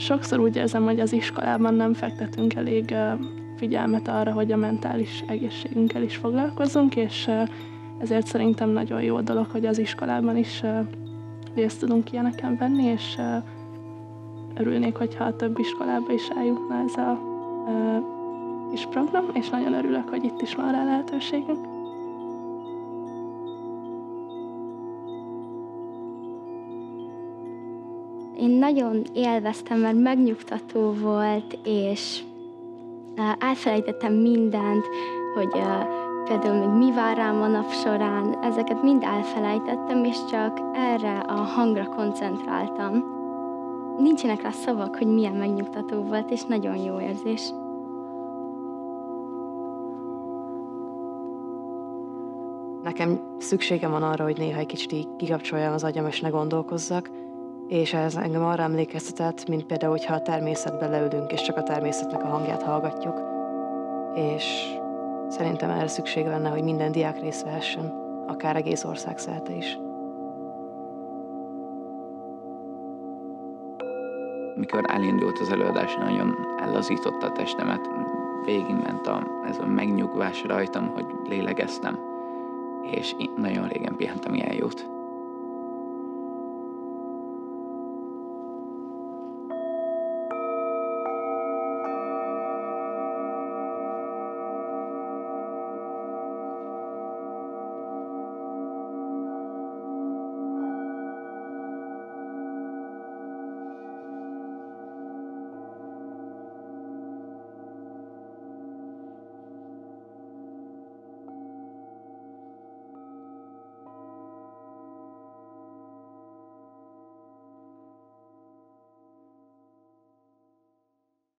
Sokszor úgy érzem, hogy az iskolában nem fektetünk elég figyelmet arra, hogy a mentális egészségünkkel is foglalkozzunk, és ezért szerintem nagyon jó dolog, hogy az iskolában is részt tudunk ilyeneken venni, és örülnék, hogyha a több iskolába is eljutna ez a kis program, és nagyon örülök, hogy itt is van rá lehetőségünk. Én nagyon élveztem, mert megnyugtató volt, és elfelejtettem mindent, hogy például még mi vár rám a nap során, ezeket mind elfelejtettem, és csak erre a hangra koncentráltam. Nincsenek rá szavak, hogy milyen megnyugtató volt, és nagyon jó érzés. Nekem szükségem van arra, hogy néha egy kicsit így kikapcsoljam az agyam, és ne gondolkozzak, és ez engem arra emlékeztetett, mint például, hogyha a természetbe leülünk, és csak a természetnek a hangját hallgatjuk. És szerintem erre szükség lenne, hogy minden diák részt vehessen, akár egész ország szerte is. Mikor elindult az előadás, nagyon ellazította a testemet, végigment ez a megnyugvás rajtam, hogy lélegeztem, és nagyon régen pihentem ilyen jót.